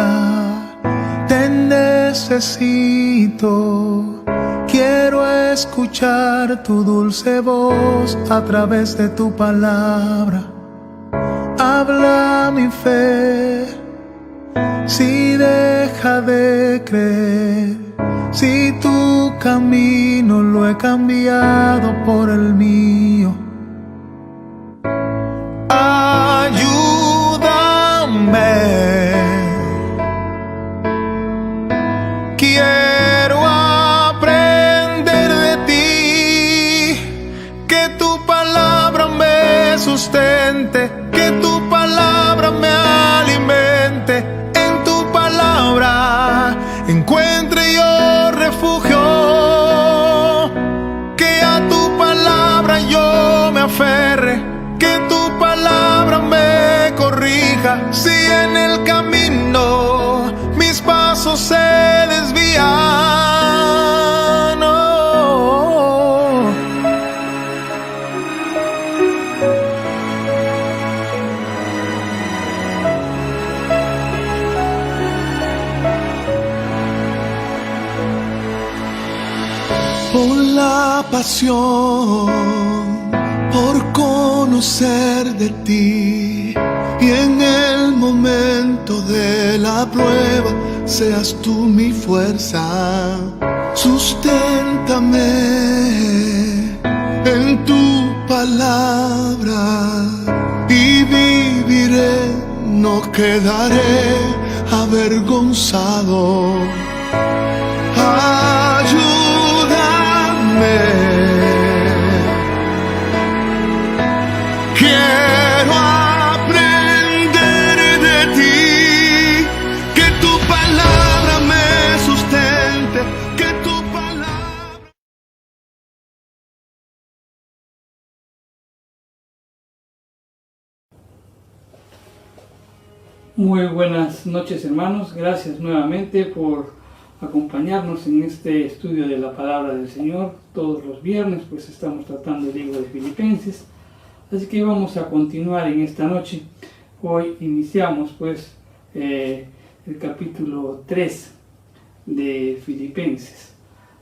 vida. Te necesito. Quiero escuchar tu dulce voz a través de tu palabra. Habla mi fe. Si deja de creer, si tu camino lo he cambiado por el mío. Ayúdame. Quiero aprender de ti, que tu palabra me sustente, que tu palabra me alimente. En tu palabra encuentre yo refugio, que a tu palabra yo me aferre, que tu palabra me corrija. Si en el camino mis pasos se desvían, oh. Por la pasión, por conocer de ti, y en el momento de la prueba seas tú mi fuerza. Susténtame en tu palabra y viviré, no quedaré avergonzado. Ayúdame. Quiero aprender de ti, que tu palabra me sustente, que tu palabra... Muy buenas noches, hermanos. Gracias nuevamente por acompañarnos en este estudio de la palabra del Señor. Todos los viernes pues estamos tratando el libro de Filipenses. Así que vamos a continuar en esta noche. Hoy iniciamos pues el capítulo 3 de Filipenses.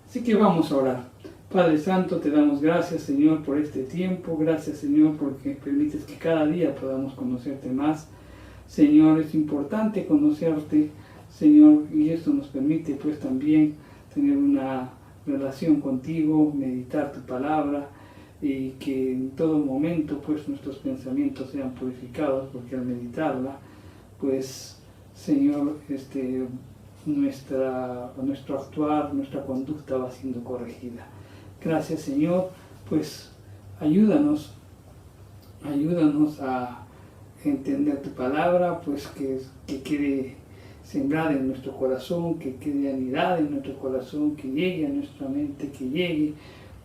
Así que vamos a orar. Padre Santo, te damos gracias, Señor, por este tiempo. Gracias, Señor, porque permites que cada día podamos conocerte más. Señor, es importante conocerte, Señor, y esto nos permite pues también tener una relación contigo, meditar tu palabra, y que en todo momento pues nuestros pensamientos sean purificados, porque al meditarla pues, Señor, nuestro actuar, nuestra conducta va siendo corregida. Gracias, Señor, pues ayúdanos a entender tu palabra, pues que quede sembrada en nuestro corazón, que quede anidada en nuestro corazón, que llegue a nuestra mente, que llegue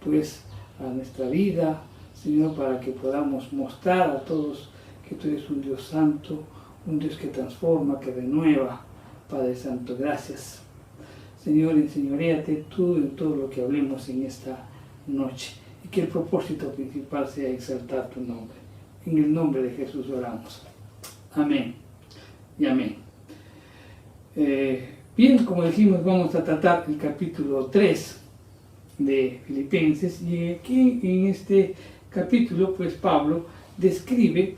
pues a nuestra vida, Señor, para que podamos mostrar a todos que tú eres un Dios santo, un Dios que transforma, que renueva. Padre Santo, gracias. Señor, enseñoréate tú en todo lo que hablemos en esta noche, y que el propósito principal sea exaltar tu nombre. En el nombre de Jesús oramos. Amén y amén. Bien, como dijimos, vamos a tratar el capítulo 3 de Filipenses, y aquí en este capítulo pues Pablo describe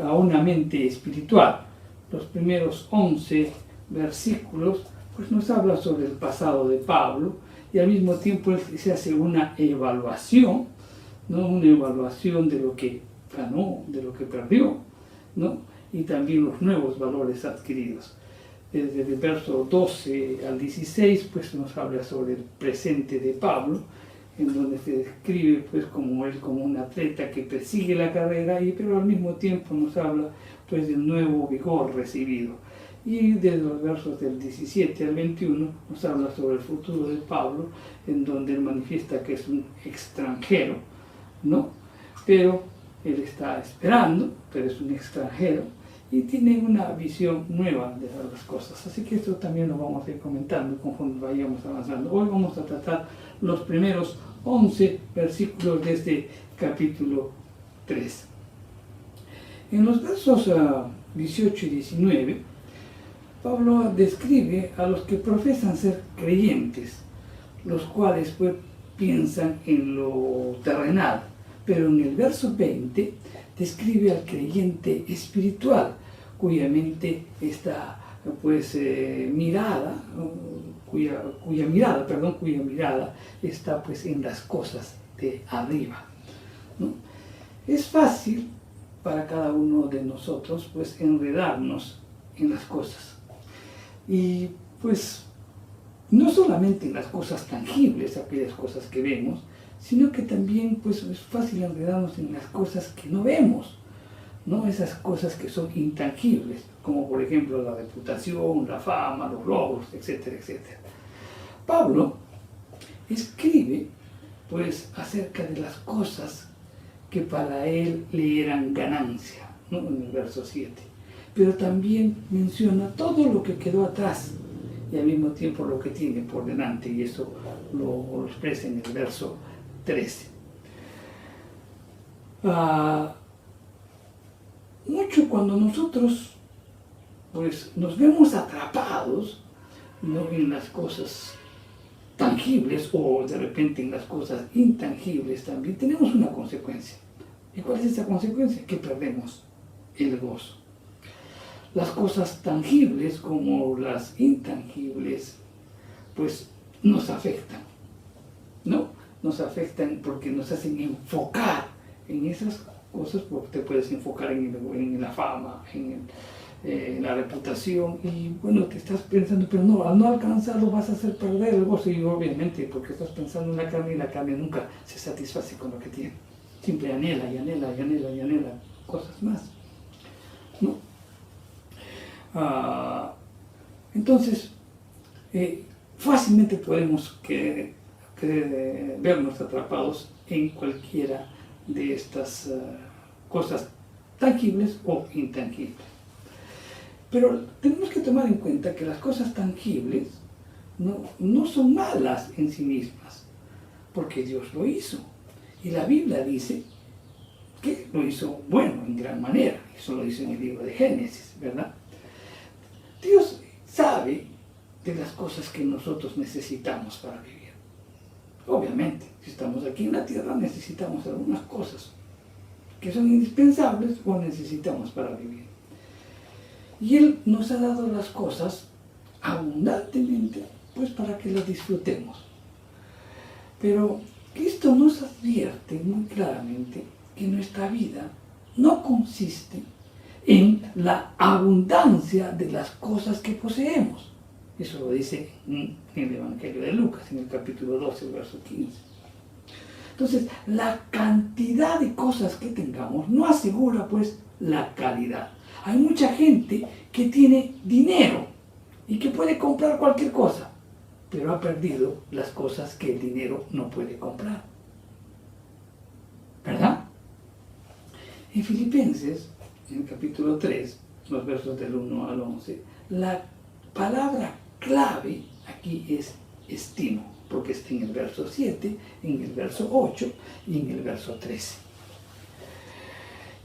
a una mente espiritual. Los primeros 11 versículos pues nos habla sobre el pasado de Pablo, y al mismo tiempo se hace una evaluación, ¿no? Una evaluación de lo que ganó, de lo que perdió, ¿no? Y también los nuevos valores adquiridos. Desde el verso 12 al 16 pues nos habla sobre el presente de Pablo, en donde se describe pues como él como un atleta que persigue la carrera, pero al mismo tiempo nos habla pues del nuevo vigor recibido. Y desde los versos del 17 al 21 nos habla sobre el futuro de Pablo, en donde él manifiesta que es un extranjero, ¿no? Pero él está esperando, pero es un extranjero, y tiene una visión nueva de las cosas. Así que esto también lo vamos a ir comentando conforme vayamos avanzando. Hoy vamos a tratar los primeros 11 versículos de este capítulo 3. En los versos 18 y 19 Pablo describe a los que profesan ser creyentes, los cuales pues piensan en lo terrenal, pero en el verso 20 describe al creyente espiritual, cuya mente está pues cuya mirada está pues en las cosas de arriba, ¿no? Es fácil para cada uno de nosotros pues enredarnos en las cosas, y pues no solamente en las cosas tangibles, aquellas cosas que vemos, sino que también pues es fácil enredarnos en las cosas que no vemos, ¿no? Esas cosas que son intangibles, como por ejemplo la reputación, la fama, los logros, etcétera, etcétera. Pablo escribe pues acerca de las cosas que para él le eran ganancia, ¿no? En el verso 7. Pero también menciona todo lo que quedó atrás y al mismo tiempo lo que tiene por delante, y eso lo expresa en el verso 13. Mucho cuando nosotros pues nos vemos atrapados, ¿no?, en las cosas tangibles o de repente en las cosas intangibles, también tenemos una consecuencia. ¿Y cuál es esa consecuencia? Que perdemos el gozo. Las cosas tangibles como las intangibles pues nos afectan, ¿no? Nos afectan porque nos hacen enfocar en esas cosas, porque te puedes enfocar en la fama, en la reputación, y bueno, te estás pensando, pero no, al no alcanzarlo vas a hacer perder el gozo, y obviamente porque estás pensando en la carne, y la carne nunca se satisface con lo que tiene, siempre anhela y anhela y anhela y anhela cosas más, ¿no? Entonces fácilmente podemos vernos atrapados en cualquiera de estas cosas tangibles o intangibles. Pero tenemos que tomar en cuenta que las cosas tangibles no son malas en sí mismas, porque Dios lo hizo. Y la Biblia dice que lo hizo bueno en gran manera. Eso lo dice en el libro de Génesis, ¿verdad? Dios sabe de las cosas que nosotros necesitamos para vivir. Obviamente, si estamos aquí en la tierra necesitamos algunas cosas que son indispensables o necesitamos para vivir. Y Él nos ha dado las cosas abundantemente, pues para que las disfrutemos. Pero Cristo nos advierte muy claramente que nuestra vida no consiste en la abundancia de las cosas que poseemos. Eso lo dice en el Evangelio de Lucas, en el capítulo 12, el verso 15. Entonces, la cantidad de cosas que tengamos no asegura pues la calidad. Hay mucha gente que tiene dinero y que puede comprar cualquier cosa, pero ha perdido las cosas que el dinero no puede comprar, ¿verdad? En Filipenses, en el capítulo 3, los versos del 1 al 11, la palabra clave aquí es estimo, porque está en el verso 7, en el verso 8 y en el verso 13.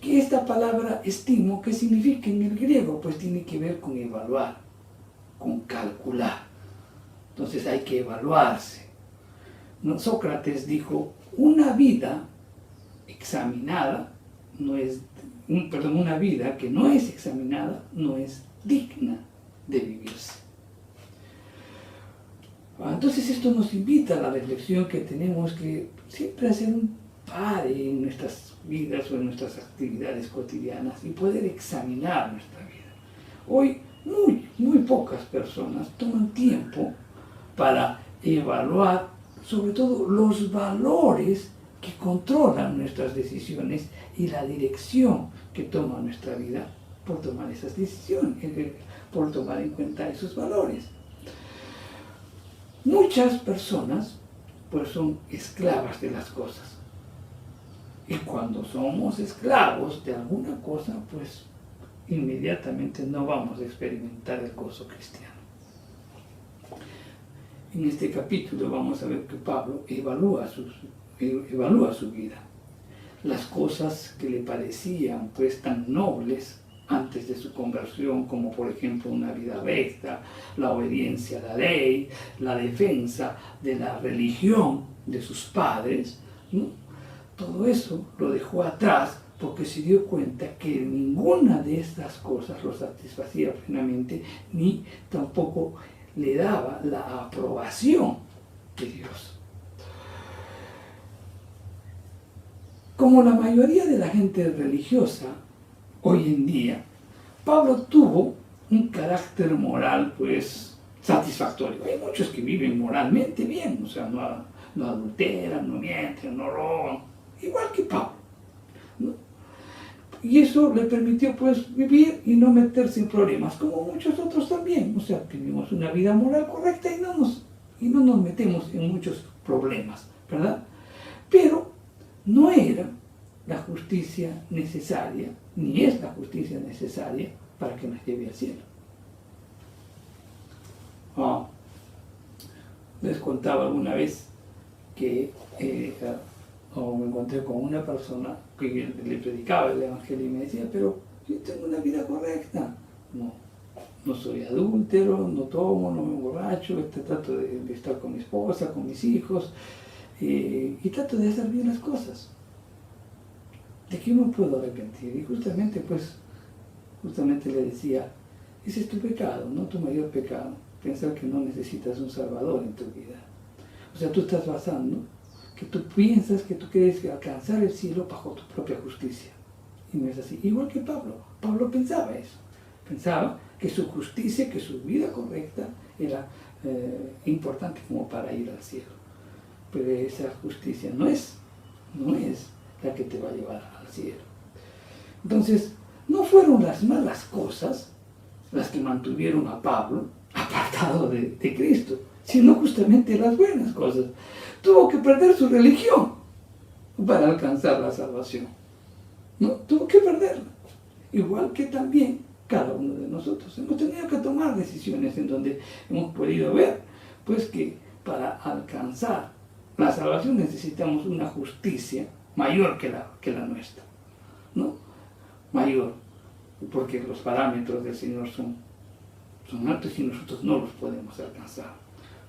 ¿Qué esta palabra estimo, qué significa en el griego? Pues tiene que ver con evaluar, con calcular. Entonces hay que evaluarse. Sócrates dijo, una vida examinada una vida que no es examinada no es digna de vivirse. Entonces esto nos invita a la reflexión que tenemos que siempre hacer un pare en nuestras vidas o en nuestras actividades cotidianas y poder examinar nuestra vida. Hoy muy pocas personas toman tiempo para evaluar sobre todo los valores que controlan nuestras decisiones y la dirección que toma nuestra vida por tomar esas decisiones, por tomar en cuenta esos valores. Muchas personas pues son esclavas de las cosas. Y cuando somos esclavos de alguna cosa, pues inmediatamente no vamos a experimentar el gozo cristiano. En este capítulo vamos a ver que Pablo evalúa su vida. Las cosas que le parecían pues tan nobles antes de su conversión, como por ejemplo una vida recta, la obediencia a la ley, la defensa de la religión de sus padres, ¿no? Todo eso lo dejó atrás porque se dio cuenta que ninguna de estas cosas lo satisfacía plenamente, ni tampoco le daba la aprobación de Dios. Como la mayoría de la gente religiosa hoy en día, Pablo tuvo un carácter moral pues satisfactorio. Hay muchos que viven moralmente bien, o sea, no adulteran, no mienten, no roban, igual que Pablo, ¿no? Y eso le permitió pues vivir y no meterse en problemas, como muchos otros también. O sea, vivimos una vida moral correcta y no nos metemos en muchos problemas, ¿verdad? Pero no era la justicia necesaria, ni es la justicia necesaria para que nos lleve al cielo. Les contaba alguna vez que me encontré con una persona que le predicaba el evangelio y me decía, pero yo tengo una vida correcta, no soy adúltero, no tomo, no me emborracho, trato de estar con mi esposa, con mis hijos, y trato de hacer bien las cosas. ¿De qué me puedo arrepentir? Y justamente le decía, ese es tu pecado, no tu mayor pecado, pensar que no necesitas un salvador en tu vida. O sea, tú estás basando que tú piensas que tú quieres alcanzar el cielo bajo tu propia justicia. Y no es así. Igual que Pablo. Pablo pensaba eso. Pensaba que su justicia, que su vida correcta era importante como para ir al cielo. Pero esa justicia no es la que te va a llevar al cielo. Entonces, no fueron las malas cosas las que mantuvieron a Pablo apartado de Cristo, sino justamente las buenas cosas. Tuvo que perder su religión para alcanzar la salvación, ¿no? Tuvo que perderla. Igual que también cada uno de nosotros. Hemos tenido que tomar decisiones en donde hemos podido ver, pues, que para alcanzar la salvación necesitamos una justicia mayor que la nuestra, ¿no? Mayor, porque los parámetros del Señor son altos y nosotros no los podemos alcanzar.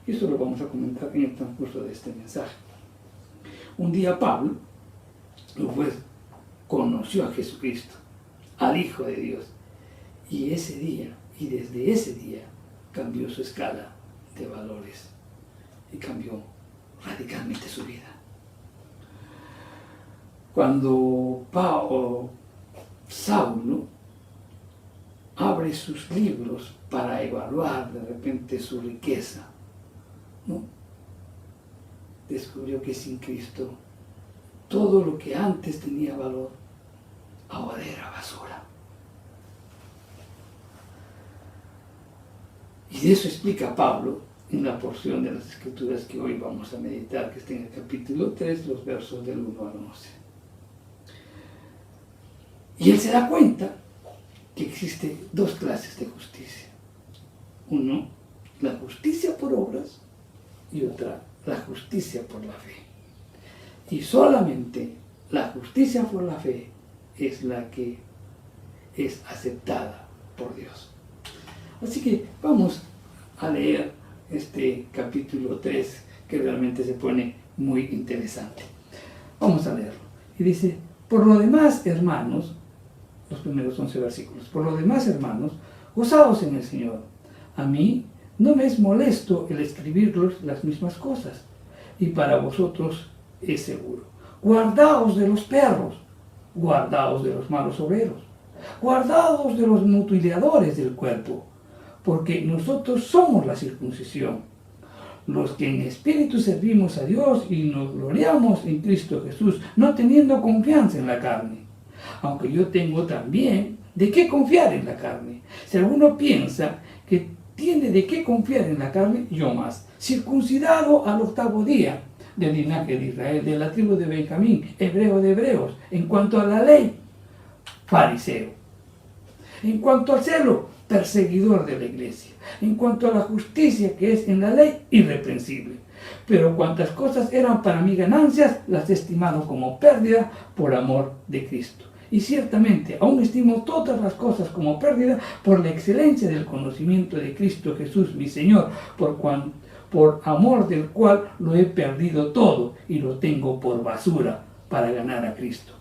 Y eso lo vamos a comentar en el transcurso de este mensaje. Un día Pablo, pues, conoció a Jesucristo, al Hijo de Dios, y desde ese día, cambió su escala de valores y cambió radicalmente su vida. Cuando Saulo abre sus libros para evaluar de repente su riqueza, ¿no? Descubrió que sin Cristo todo lo que antes tenía valor ahora era basura. Y de eso explica Pablo en la porción de las Escrituras que hoy vamos a meditar, que está en el capítulo 3, los versos del 1 al 11. Y él se da cuenta que existen dos clases de justicia. Uno, la justicia por obras, y otra, la justicia por la fe. Y solamente la justicia por la fe es la que es aceptada por Dios. Así que vamos a leer este capítulo 3, que realmente se pone muy interesante. Vamos a leerlo. Y dice, por lo demás, hermanos, los primeros 11 versículos, por lo demás, hermanos, gozaos en el Señor. A mí no me es molesto el escribirlos las mismas cosas, y para vosotros es seguro. Guardaos de los perros, guardaos de los malos obreros, guardaos de los mutiladores del cuerpo, porque nosotros somos la circuncisión, los que en espíritu servimos a Dios y nos gloriamos en Cristo Jesús, no teniendo confianza en la carne. Aunque yo tengo también de qué confiar en la carne. Si alguno piensa que tiene de qué confiar en la carne, yo más. Circuncidado al 8º día, del linaje de Israel, de la tribu de Benjamín, hebreo de hebreos, en cuanto a la ley, fariseo. En cuanto al celo, perseguidor de la iglesia. En cuanto a la justicia que es en la ley, irreprensible. Pero cuantas cosas eran para mí ganancias, las he estimado como pérdida por amor de Cristo. Y ciertamente aún estimo todas las cosas como pérdida por la excelencia del conocimiento de Cristo Jesús, mi Señor, por amor del cual lo he perdido todo y lo tengo por basura para ganar a Cristo.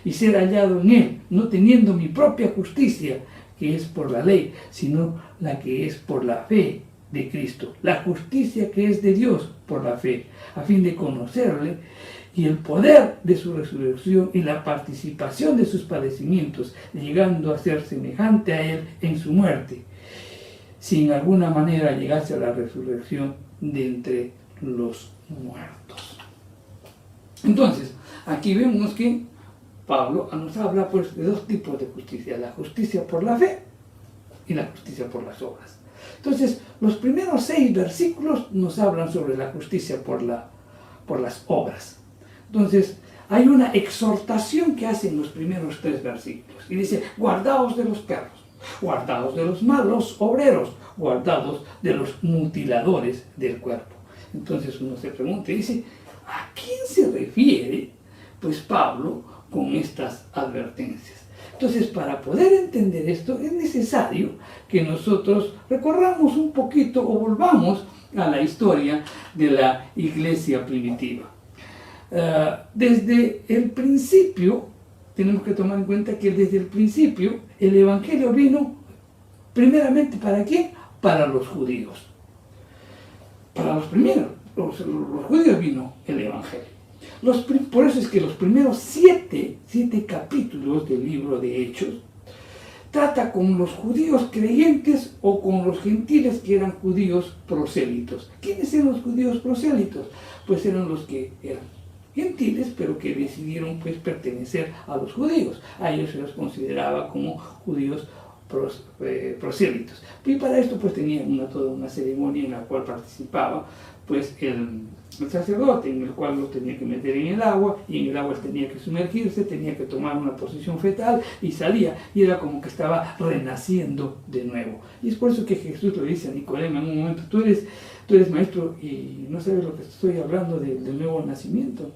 Y ser hallado en Él, no teniendo mi propia justicia, que es por la ley, sino la que es por la fe de Cristo, la justicia que es de Dios por la fe, a fin de conocerle y el poder de su resurrección y la participación de sus padecimientos, llegando a ser semejante a Él en su muerte, si en alguna manera llegase a la resurrección de entre los muertos. Entonces, aquí vemos que Pablo nos habla pues de dos tipos de justicia, la justicia por la fe y la justicia por las obras. Entonces, los primeros 6 versículos nos hablan sobre la justicia por las obras. Entonces, hay una exhortación que hacen los primeros 3 versículos. Y dice, guardaos de los perros, guardaos de los malos obreros, guardaos de los mutiladores del cuerpo. Entonces uno se pregunta y dice, ¿a quién se refiere pues Pablo con estas advertencias? Entonces, para poder entender esto, es necesario que nosotros recorramos un poquito o volvamos a la historia de la iglesia primitiva. Desde el principio, tenemos que tomar en cuenta que desde el principio el Evangelio vino primeramente ¿para quién? Para los judíos. Para los primeros, los judíos vino el Evangelio. Por eso es que los primeros 7 capítulos del libro de Hechos trata con los judíos creyentes o con los gentiles que eran judíos prosélitos. ¿Quiénes eran los judíos prosélitos? Pues eran los que eran gentiles, pero que decidieron pues pertenecer a los judíos. A ellos se los consideraba como judíos prosélitos. Y para esto pues tenían toda una ceremonia en la cual participaba pues el sacerdote, en el cual los tenía que meter en el agua, y en el agua tenía que sumergirse, tenía que tomar una posición fetal y salía, y era como que estaba renaciendo de nuevo. Y es por eso que Jesús le dice a Nicodemo en un momento, tú eres maestro y no sabes lo que estoy hablando del nuevo nacimiento,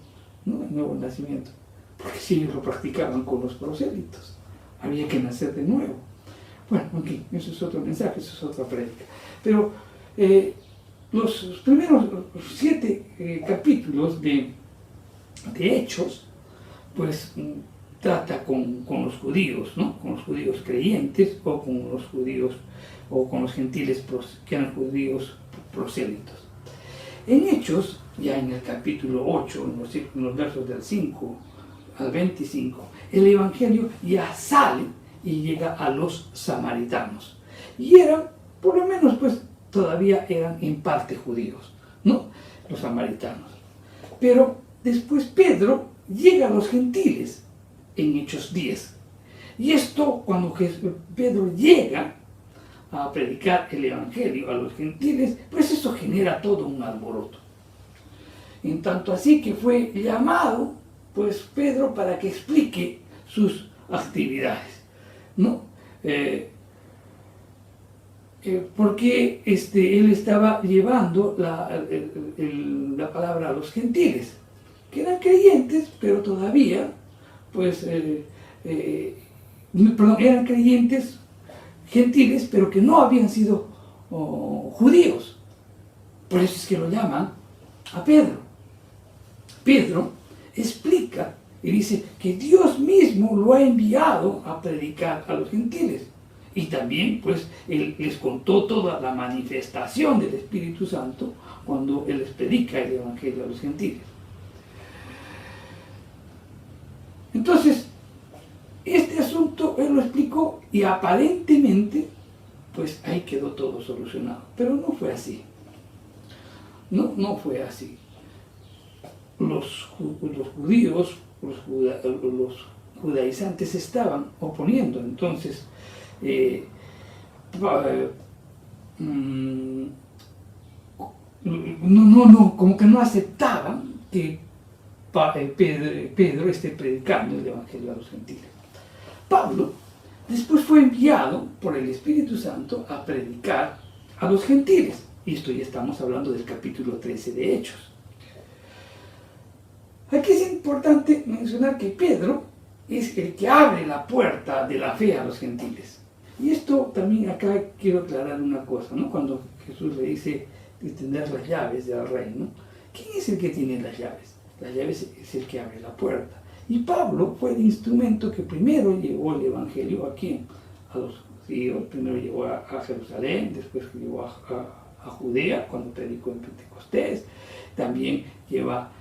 ¿no? El nuevo nacimiento, porque si ellos lo practicaban con los prosélitos, había que nacer de nuevo. Bueno, aquí, eso es otro mensaje, eso es otra prédica. Pero los primeros 7 capítulos de Hechos, pues trata con los judíos, ¿no? Con los judíos creyentes o con los judíos o con los gentiles que eran judíos prosélitos. En Hechos, ya en el capítulo 8, en los versos del 5 al 25, el Evangelio ya sale y llega a los samaritanos. Y eran, por lo menos, pues, todavía eran en parte judíos, ¿no? Los samaritanos. Pero después Pedro llega a los gentiles en Hechos 10. Y esto, cuando Pedro llega a predicar el Evangelio a los gentiles, pues eso genera todo un alboroto. En tanto así que fue llamado, pues, Pedro para que explique sus actividades, ¿no? Porque él estaba llevando la palabra a los gentiles, que eran creyentes, pero todavía, pues, eran creyentes gentiles, pero que no habían sido judíos. Por eso es que lo llaman a Pedro. Pedro explica y dice que Dios mismo lo ha enviado a predicar a los gentiles. Y también, pues, él les contó toda la manifestación del Espíritu Santo cuando él les predica el Evangelio a los gentiles. Entonces, este asunto él lo explicó y aparentemente, pues, ahí quedó todo solucionado. Pero no fue así. No fue así. Los judíos, los judaizantes se estaban oponiendo. Entonces, como que no aceptaban que Pedro esté predicando el Evangelio a los gentiles. Pablo después fue enviado por el Espíritu Santo a predicar a los gentiles. Y esto ya estamos hablando del capítulo 13 de Hechos. Aquí es importante mencionar que Pedro es el que abre la puerta de la fe a los gentiles. Y esto también acá quiero aclarar una cosa, ¿no? Cuando Jesús le dice de tener las llaves del reino, ¿quién es el que tiene las llaves? Las llaves es el que abre la puerta. Y Pablo fue el instrumento que primero llevó el evangelio a quién? A los judíos. Primero llevó a Jerusalén, después llevó a Judea cuando predicó en Pentecostés. También lleva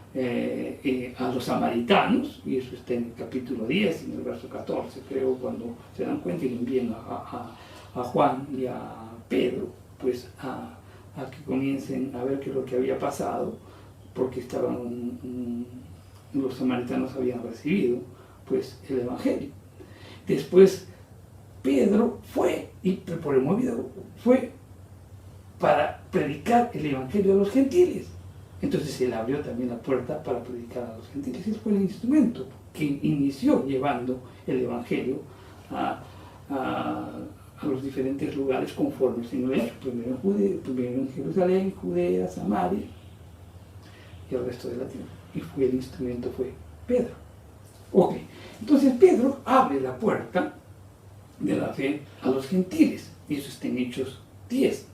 a los samaritanos, y eso está en el capítulo 10, en el verso 14, creo, cuando se dan cuenta y le envían a Juan y a Pedro, pues a que comiencen a ver qué es lo que había pasado, porque los samaritanos habían recibido pues el evangelio. Después Pedro fue, y por el movido, fue para predicar el evangelio a los gentiles. Entonces él abrió también la puerta para predicar a los gentiles. Ese fue el instrumento que inició llevando el evangelio a los diferentes lugares conforme el Señor hecho. Primero en Jerusalén, Judea, Samaria y el resto de la tierra. Y el instrumento fue Pedro. Ok, entonces Pedro abre la puerta de la fe a los gentiles. Y eso está en Hechos 10.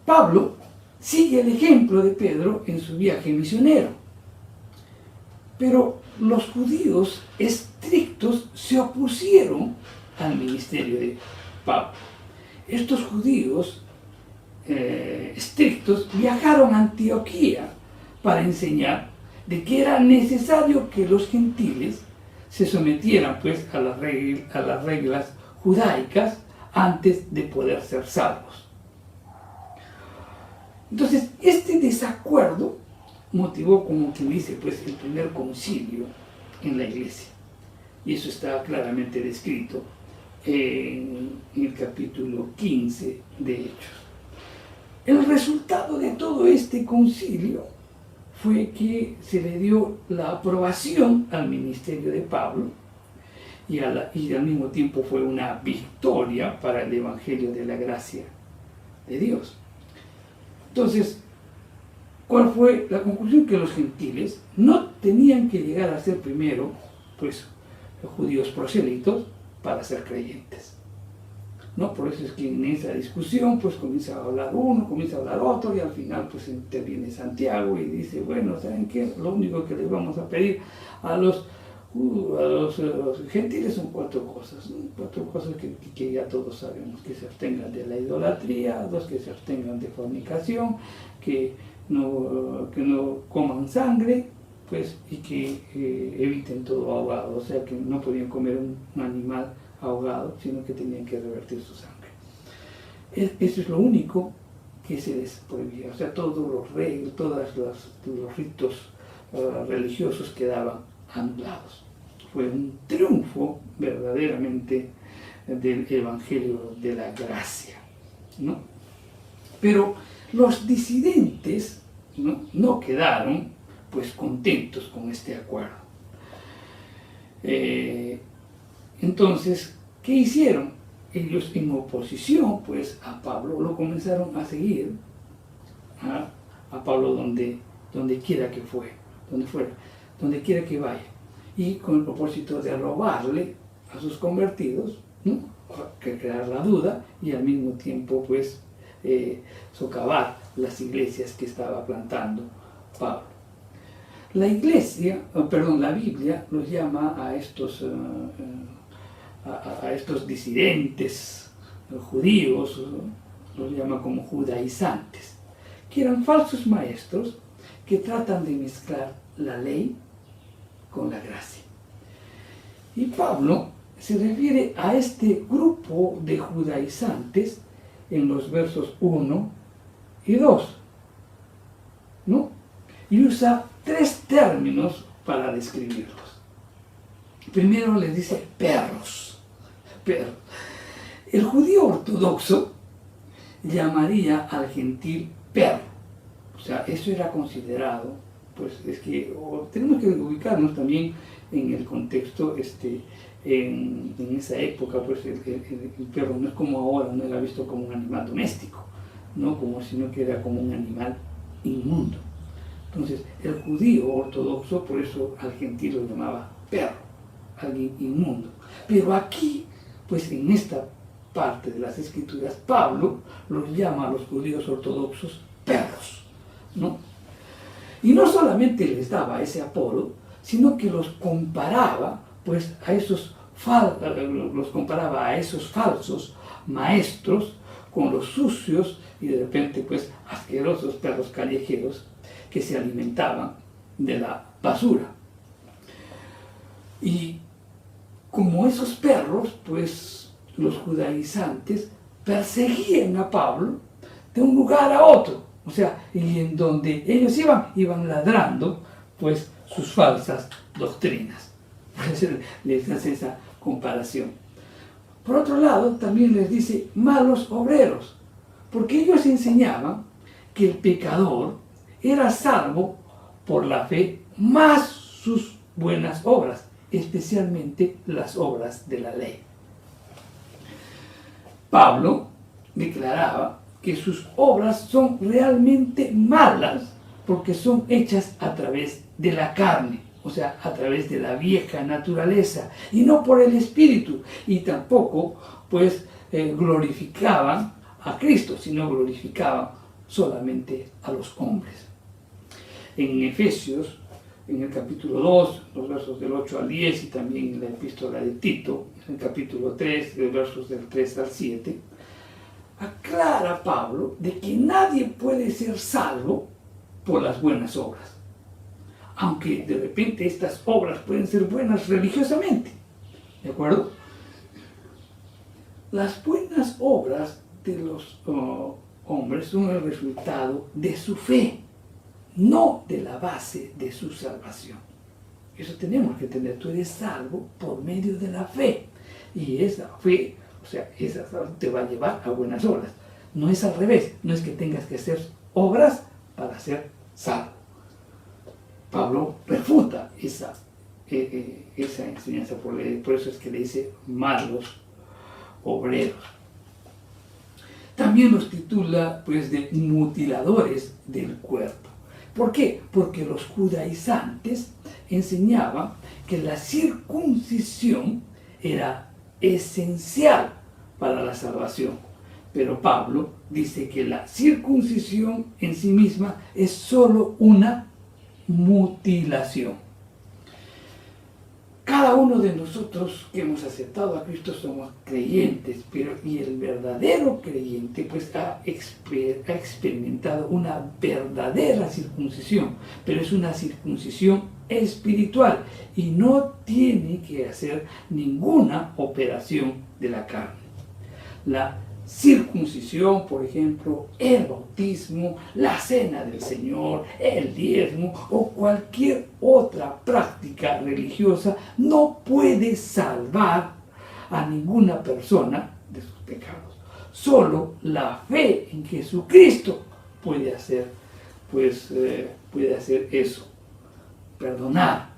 Pablo sigue el ejemplo de Pedro en su viaje misionero. Pero los judíos estrictos se opusieron al ministerio de Pablo. Estos judíos estrictos viajaron a Antioquía para enseñar de que era necesario que los gentiles se sometieran pues a las reglas judaicas antes de poder ser salvos. Entonces, este desacuerdo motivó, como quien dice, pues el primer concilio en la iglesia. Y eso está claramente descrito en el capítulo 15 de Hechos. El resultado de todo este concilio fue que se le dio la aprobación al ministerio de Pablo y al mismo tiempo fue una victoria para el evangelio de la gracia de Dios. Entonces, ¿cuál fue la conclusión? Que los gentiles no tenían que llegar a ser primero, pues, los judíos prosélitos para ser creyentes, ¿no? Por eso es que en esa discusión, pues, comienza a hablar uno, comienza a hablar otro, y al final, pues, interviene Santiago y dice, bueno, ¿saben qué? Lo único que les vamos a pedir a los gentiles son cuatro cosas, ¿no? Cuatro cosas que ya todos sabemos: que se abstengan de la idolatría, dos, que se abstengan de fornicación, que no coman sangre, pues, y que eviten todo ahogado, o sea que no podían comer un animal ahogado, sino que tenían que revertir su sangre. Eso es lo único que se les prohibía, o sea, todos los ritos religiosos quedaban anulados. Fue un triunfo verdaderamente del evangelio de la gracia, ¿no? Pero los disidentes no quedaron pues contentos con este acuerdo. Entonces, ¿qué hicieron? Ellos, en oposición pues a Pablo, lo comenzaron a seguir a Pablo donde quiera que fuera, donde quiera que vaya, y con el propósito de robarle a sus convertidos, ¿no? Que crear la duda y al mismo tiempo pues socavar las iglesias que estaba plantando Pablo. La Biblia los llama a estos disidentes judíos, los llama como judaizantes, que eran falsos maestros que tratan de mezclar la ley con la gracia. Y Pablo se refiere a este grupo de judaizantes en los versos 1 y 2, ¿no? Y usa tres términos para describirlos. Primero les dice perros. El judío ortodoxo llamaría al gentil perro. O sea, eso era considerado, pues es que tenemos que ubicarnos también en el contexto, en esa época, pues el perro no es como ahora, no era visto como un animal doméstico, no como, sino que era como un animal inmundo, Entonces, el judío ortodoxo, por eso al gentil lo llamaba perro, alguien inmundo. Pero aquí, pues en esta parte de las Escrituras, Pablo los llama a los judíos ortodoxos perros, ¿no? Y no solamente les daba ese apodo, sino que los comparaba, pues, a esos falsos maestros con los sucios y de repente, pues, asquerosos perros callejeros que se alimentaban de la basura. Y como esos perros, pues, los judaizantes perseguían a Pablo de un lugar a otro. O sea, y en donde ellos iban ladrando, pues, sus falsas doctrinas. Por eso les hace esa comparación. Por otro lado, también les dice malos obreros, porque ellos enseñaban que el pecador era salvo por la fe más sus buenas obras, especialmente las obras de la ley. Pablo declaraba que sus obras son realmente malas porque son hechas a través de la carne, o sea, a través de la vieja naturaleza, y no por el Espíritu, y tampoco, pues, glorificaban a Cristo, sino glorificaban solamente a los hombres. En Efesios, en el capítulo 2, los versos del 8 al 10, y también en la epístola de Tito, en el capítulo 3, los versos del 3 al 7, aclara Pablo de que nadie puede ser salvo por las buenas obras, aunque de repente estas obras pueden ser buenas religiosamente, ¿de acuerdo? Las buenas obras de los hombres son el resultado de su fe, no de la base de su salvación. Eso tenemos que entender. Tú eres salvo por medio de la fe, y esa fe, o sea, esa te va a llevar a buenas obras. No es al revés, no es que tengas que hacer obras para ser salvo. Pablo refuta esa enseñanza, por eso es que le dice malos obreros. También los titula, pues, de mutiladores del cuerpo. ¿Por qué? Porque los judaizantes enseñaban que la circuncisión era esencial para la salvación. Pero Pablo dice que la circuncisión en sí misma es solo una mutilación. Cada uno de nosotros que hemos aceptado a Cristo somos creyentes, y el verdadero creyente, pues, ha experimentado una verdadera circuncisión, pero es una circuncisión espiritual y no tiene que hacer ninguna operación de la carne. La circuncisión, por ejemplo, el bautismo, la cena del Señor, el diezmo o cualquier otra práctica religiosa no puede salvar a ninguna persona de sus pecados. Solo la fe en Jesucristo puede hacer eso, perdonar,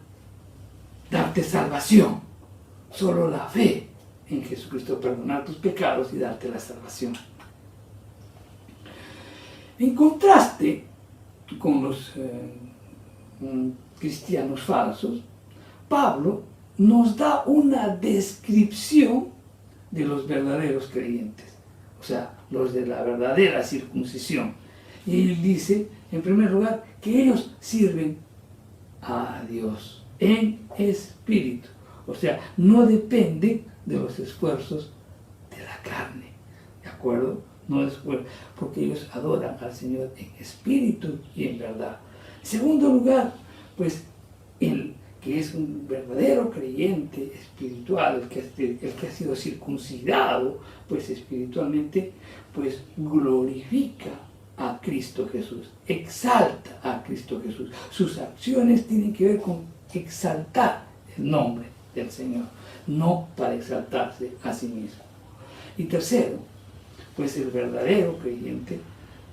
darte salvación. Solo la fe en Jesucristo, perdonar tus pecados y darte la salvación. En contraste con los cristianos falsos, Pablo nos da una descripción de los verdaderos creyentes, o sea, los de la verdadera circuncisión. Y él dice, en primer lugar, que ellos sirven a Dios en espíritu, o sea, no depende de los esfuerzos de la carne, ¿de acuerdo? No es porque ellos adoran al Señor en espíritu y en verdad. En segundo lugar, pues, el que es un verdadero creyente espiritual, el que ha sido circuncidado, pues, espiritualmente, pues, glorifica a Cristo Jesús, exalta a Cristo Jesús. Sus acciones tienen que ver con exaltar el nombre del Señor, no para exaltarse a sí mismo. Y tercero, pues el verdadero creyente,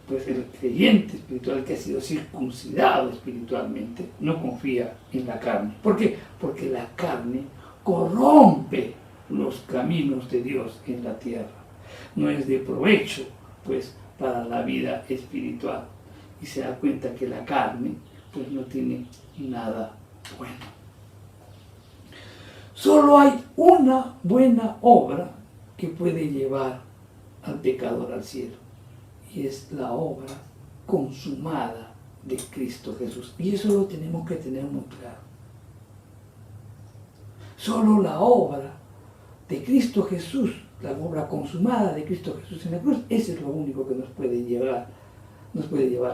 pues el creyente espiritual que ha sido circuncidado espiritualmente, no confía en la carne. ¿Por qué? Porque la carne corrompe los caminos de Dios en la tierra. No es de provecho, pues, para la vida espiritual. Y se da cuenta que la carne pues no tiene nada bueno. Solo hay una buena obra que puede llevar al pecador al cielo, y es la obra consumada de Cristo Jesús. Y eso lo tenemos que tener muy claro. Solo la obra de Cristo Jesús, la obra consumada de Cristo Jesús en la cruz, ese es lo único que nos puede llevar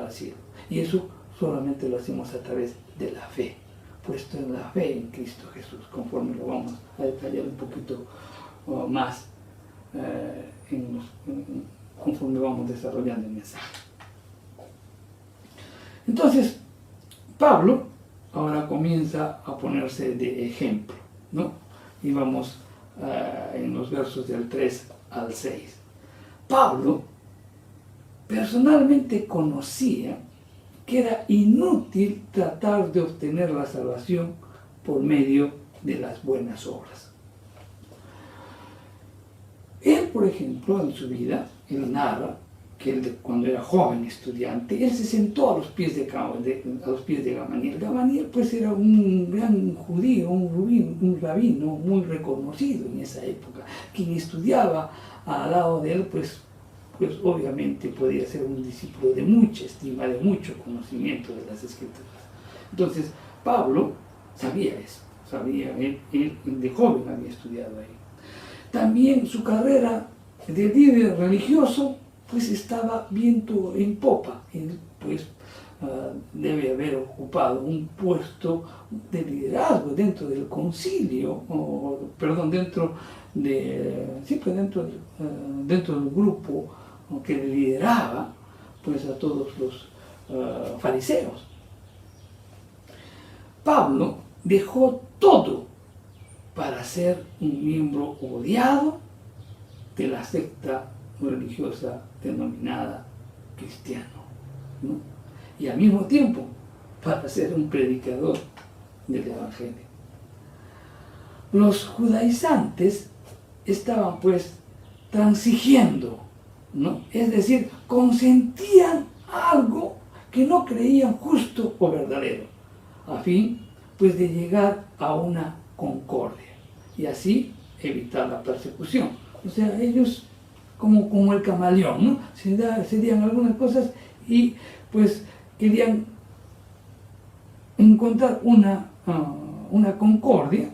al cielo. Y eso solamente lo hacemos a través de la fe, puesto en la fe en Cristo Jesús, conforme lo vamos a detallar un poquito más conforme vamos desarrollando el mensaje. Entonces, Pablo ahora comienza a ponerse de ejemplo, ¿no? Y vamos en los versos del 3 al 6. Pablo personalmente conocía que era inútil tratar de obtener la salvación por medio de las buenas obras. Él, por ejemplo, en su vida, él narra que él, cuando era joven estudiante, él se sentó a los pies de Gamaliel. Gamaliel pues era un gran judío, un rabino muy reconocido en esa época. Quien estudiaba al lado de él, pues obviamente podía ser un discípulo de mucha estima, de mucho conocimiento de las Escrituras. Entonces, Pablo sabía eso, él de joven había estudiado ahí. También su carrera de líder religioso pues estaba viento en popa. Él pues debe haber ocupado un puesto de liderazgo dentro del concilio, dentro del grupo que lideraba pues a todos los fariseos. Pablo dejó todo para ser un miembro odiado de la secta religiosa denominada cristiano, ¿no? Y al mismo tiempo para ser un predicador del Evangelio. Los judaizantes estaban pues transigiendo, ¿no? Es decir, consentían algo que no creían justo o verdadero, a fin pues de llegar a una concordia y así evitar la persecución. O sea, ellos como el camaleón, ¿no? Cedían algunas cosas y pues querían encontrar una concordia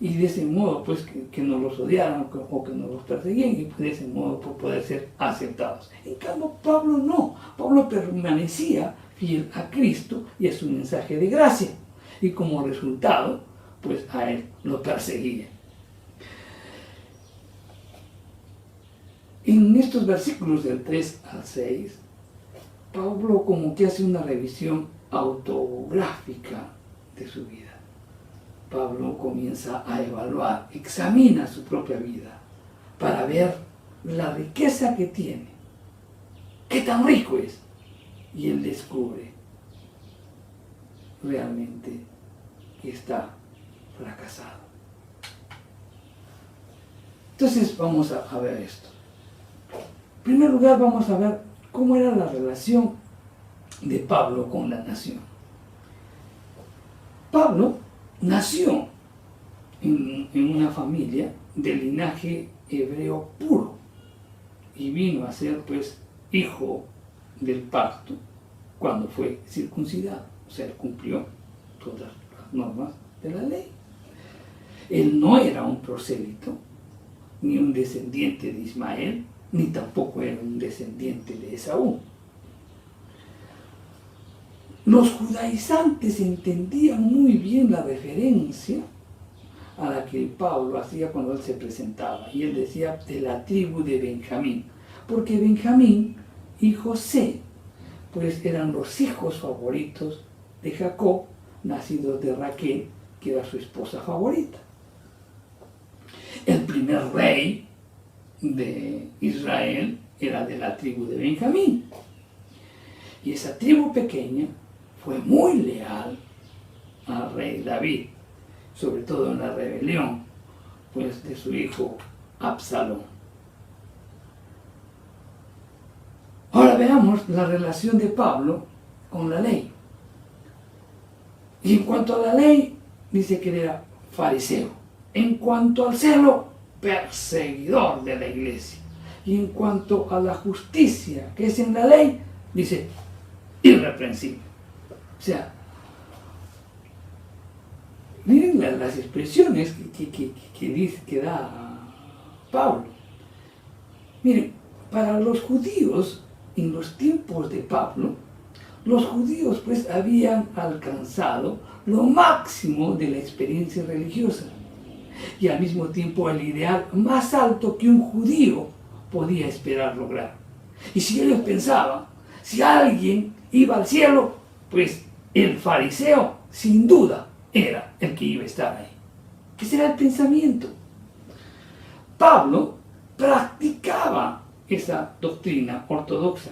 y de ese modo pues que no los odiaran o que no los perseguían y de ese modo pues, poder ser aceptados. En cambio Pablo no, Pablo permanecía fiel a Cristo y a su mensaje de gracia y como resultado pues a él lo perseguían. En estos versículos del 3 al 6, Pablo como que hace una revisión autográfica de su vida. Pablo comienza a evaluar, examina su propia vida para ver la riqueza que tiene, qué tan rico es, y él descubre realmente que está fracasado. Entonces vamos a ver esto. En primer lugar vamos a ver cómo era la relación de Pablo con la nación. Pablo nació en una familia de linaje hebreo puro y vino a ser pues hijo del pacto cuando fue circuncidado, o sea, cumplió todas las normas de la ley. Él no era un prosélito, ni un descendiente de Ismael, ni tampoco era un descendiente de Esaú. Los judaizantes entendían muy bien la referencia a la que Pablo hacía cuando él se presentaba, y él decía de la tribu de Benjamín, porque Benjamín y José pues eran los hijos favoritos de Jacob, nacidos de Raquel, que era su esposa favorita. El primer rey de Israel era de la tribu de Benjamín, y esa tribu pequeña fue muy leal al rey David, sobre todo en la rebelión pues de su hijo Absalón. Ahora veamos la relación de Pablo con la ley. Y en cuanto a la ley, dice que él era fariseo. En cuanto al celo, perseguidor de la iglesia. Y en cuanto a la justicia que es en la ley, dice irreprensible. O sea, miren las expresiones que da Pablo. Miren, para los judíos, en los tiempos de Pablo, los judíos pues habían alcanzado lo máximo de la experiencia religiosa y al mismo tiempo el ideal más alto que un judío podía esperar lograr. Y si ellos pensaban, si alguien iba al cielo, pues el fariseo sin duda era el que iba a estar ahí. Ese era el pensamiento. Pablo practicaba esa doctrina ortodoxa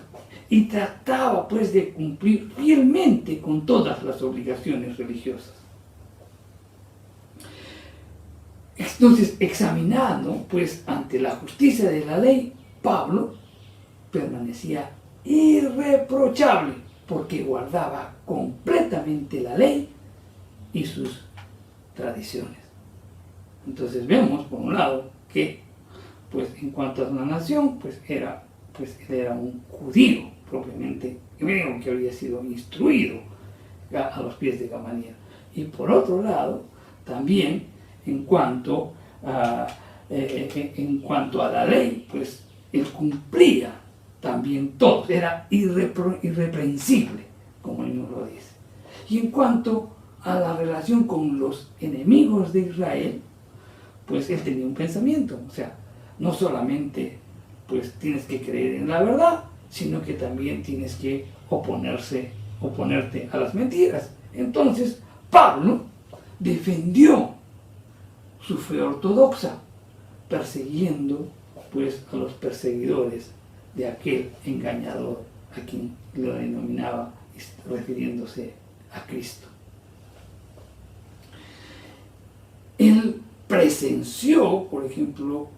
y trataba pues de cumplir fielmente con todas las obligaciones religiosas. Entonces, examinando pues ante la justicia de la ley, Pablo permanecía irreprochable porque guardaba completamente la ley y sus tradiciones. Entonces vemos por un lado que pues en cuanto a la nación pues él era un judío propiamente griego que había sido instruido a los pies de Gamaliel. Y por otro lado también en cuanto a la ley, pues él cumplía también todo, era irreprensible, como él nos lo dice. Y en cuanto a la relación con los enemigos de Israel, pues él tenía un pensamiento, o sea, no solamente pues tienes que creer en la verdad, sino que también tienes que oponerte a las mentiras. Entonces, Pablo defendió su fe ortodoxa, persiguiendo pues a los perseguidores de aquel engañador a quien lo denominaba refiriéndose a Cristo. Él presenció, por ejemplo,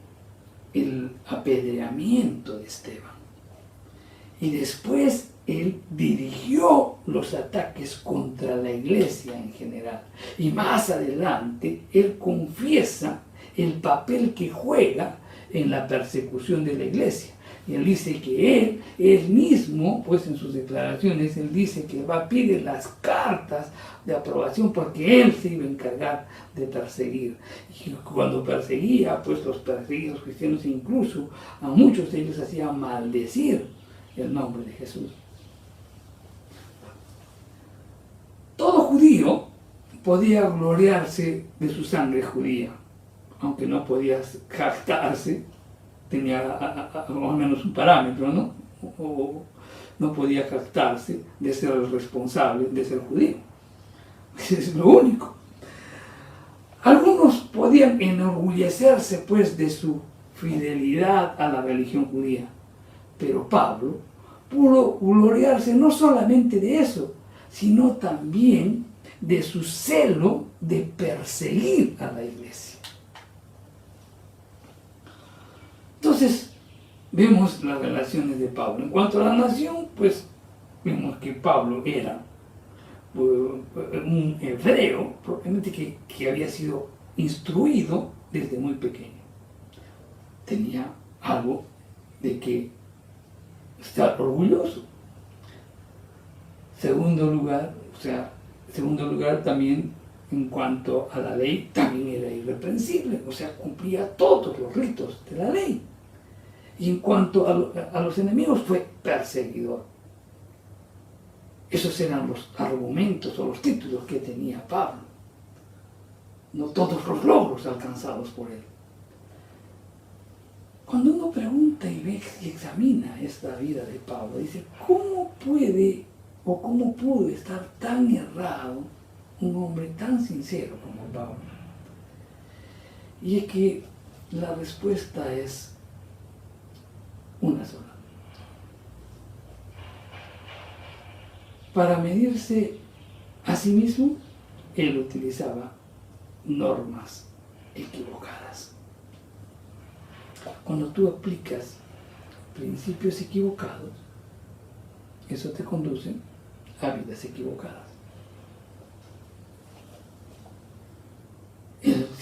el apedreamiento de Esteban y después él dirigió los ataques contra la iglesia en general. Y más adelante, él confiesa el papel que juega en la persecución de la iglesia. Y él dice que él mismo, pues en sus declaraciones, él dice que va a pedir las cartas de aprobación porque él se iba a encargar de perseguir. Y cuando perseguía, pues los perseguidos cristianos, incluso a muchos de ellos hacían maldecir el nombre de Jesús. Todo judío podía gloriarse de su sangre judía, aunque no podía jactarse, tenía al menos un parámetro, ¿no? O no podía jactarse de ser el responsable de ser judío. Es lo único. Algunos podían enorgullecerse pues de su fidelidad a la religión judía, pero Pablo pudo gloriarse no solamente de eso, sino también de su celo de perseguir a la iglesia. Entonces, vemos las relaciones de Pablo. En cuanto a la nación, pues vemos que Pablo era un hebreo, propiamente que había sido instruido desde muy pequeño. Tenía algo de que estar orgulloso. Segundo lugar también en cuanto a la ley, también era irreprensible, o sea, cumplía todos los ritos de la ley. Y en cuanto a los enemigos, fue perseguidor. Esos eran los argumentos o los títulos que tenía Pablo, no todos los logros alcanzados por él. Cuando uno pregunta y ve y examina esta vida de Pablo, dice, ¿cómo puede o cómo pudo estar tan errado un hombre tan sincero como Pablo? Y es que la respuesta es una sola. Para medirse a sí mismo, él utilizaba normas equivocadas. Cuando tú aplicas principios equivocados, eso te conduce a vidas equivocadas.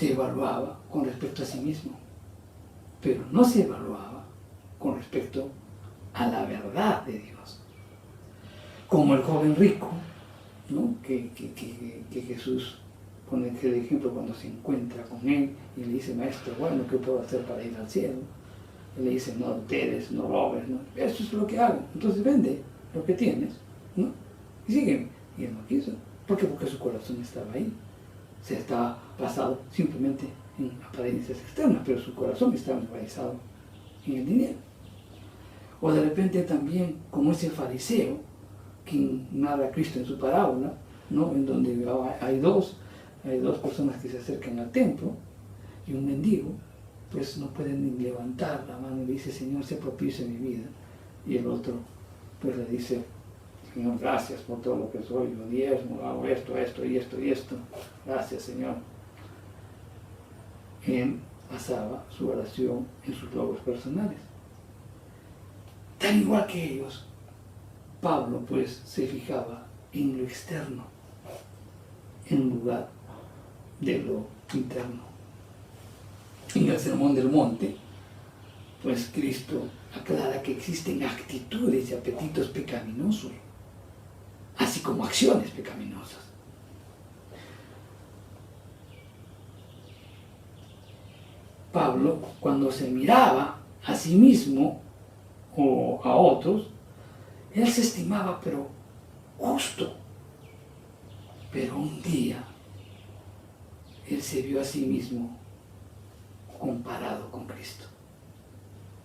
se evaluaba con respecto a sí mismo, pero no se evaluaba con respecto a la verdad de Dios. Como el joven rico, ¿no? que Jesús pone el ejemplo cuando se encuentra con él y le dice: maestro, bueno, ¿qué puedo hacer para ir al cielo? Y le dice: no adulteres, no robes, ¿no? Eso es lo que hago. Entonces vende lo que tienes, ¿no? Y sigue. Y él no quiso. ¿Por qué? Porque su corazón estaba ahí. Se estaba basado simplemente en apariencias externas, pero su corazón estaba enraizado en el dinero. O de repente también, como ese fariseo, quien narra a Cristo en su parábola, ¿no? En donde hay dos personas que se acercan al templo, y un mendigo, pues no pueden ni levantar la mano y le dice: Señor, sea propicio en mi vida. Y el otro, pues le dice: Señor, gracias por todo lo que soy, yo diezmo, hago esto, esto y esto y esto. Gracias, Señor. Él basaba su oración en sus logros personales. Tan igual que ellos, Pablo pues se fijaba en lo externo en lugar de lo interno. En el Sermón del Monte, pues Cristo aclara que existen actitudes y apetitos pecaminosos, así como acciones pecaminosas. Pablo, cuando se miraba a sí mismo o a otros, él se estimaba pero justo. Pero un día él se vio a sí mismo comparado con Cristo.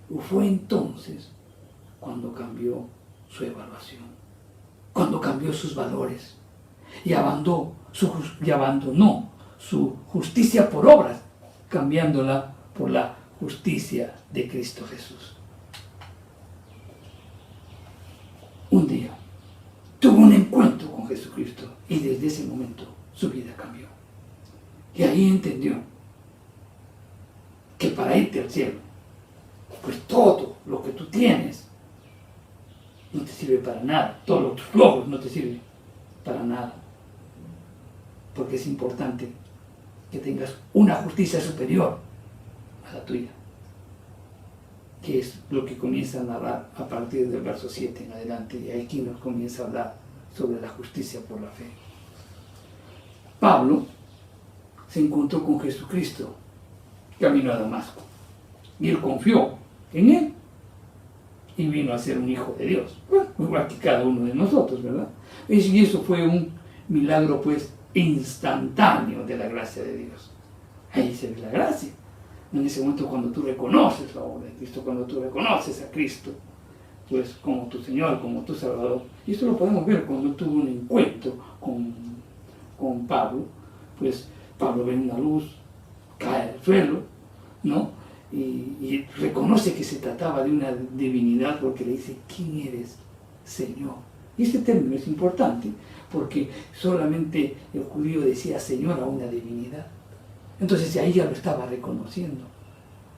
Y fue entonces cuando cambió su evaluación, cuando cambió sus valores y abandonó su justicia por obras, cambiándola por la justicia de Cristo Jesús. Un día tuvo un encuentro con Jesucristo y desde ese momento su vida cambió. Y ahí entendió que para irte al cielo, pues todo lo que tú tienes no te sirve para nada, todos tus logros no te sirven para nada, porque es importante que tengas una justicia superior a la tuya, que es lo que comienza a narrar a partir del verso 7 en adelante, y aquí nos comienza a hablar sobre la justicia por la fe. Pablo se encontró con Jesucristo camino a Damasco, y él confió en él y vino a ser un hijo de Dios, bueno, igual que cada uno de nosotros, ¿verdad? Y eso fue un milagro pues instantáneo de la gracia de Dios. Ahí se ve la gracia, en ese momento cuando tú reconoces la obra de Cristo, cuando tú reconoces a Cristo pues como tu Señor, como tu Salvador. Y esto lo podemos ver cuando tuvo un encuentro con Pablo. Pues Pablo ve una luz, cae al suelo, ¿no? Y reconoce que se trataba de una divinidad, porque le dice: ¿quién eres, Señor? Y este término es importante porque solamente el judío decía Señor a una divinidad. Entonces ahí ya lo estaba reconociendo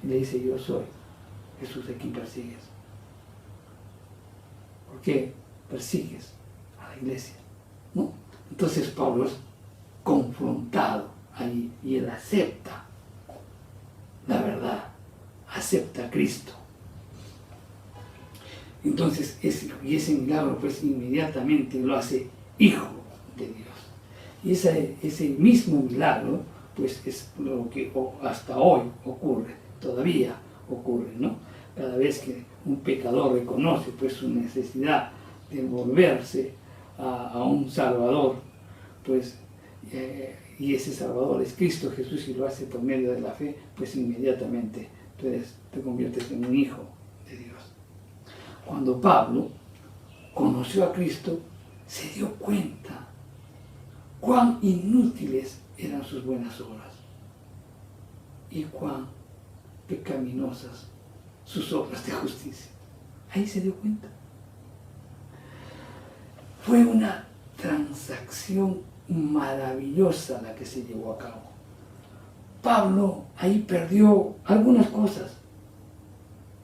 y le dice: yo soy Jesús, a quien persigues. ¿Por qué persigues a la iglesia? ¿No? Entonces Pablo es confrontado ahí y él acepta la verdad, acepta a Cristo. Entonces ese milagro pues inmediatamente lo hace hijo de Dios. Y ese mismo milagro pues es lo que hasta hoy ocurre, todavía ocurre, ¿no? Cada vez que un pecador reconoce pues su necesidad de volverse a un Salvador, pues y ese Salvador es Cristo Jesús, y lo hace por medio de la fe, pues inmediatamente te conviertes en un hijo de Dios. Cuando Pablo conoció a Cristo, se dio cuenta cuán inútiles eran sus buenas obras y cuán pecaminosas sus obras de justicia. Ahí se dio cuenta. Fue una transacción maravillosa la que se llevó a cabo. Pablo ahí perdió algunas cosas,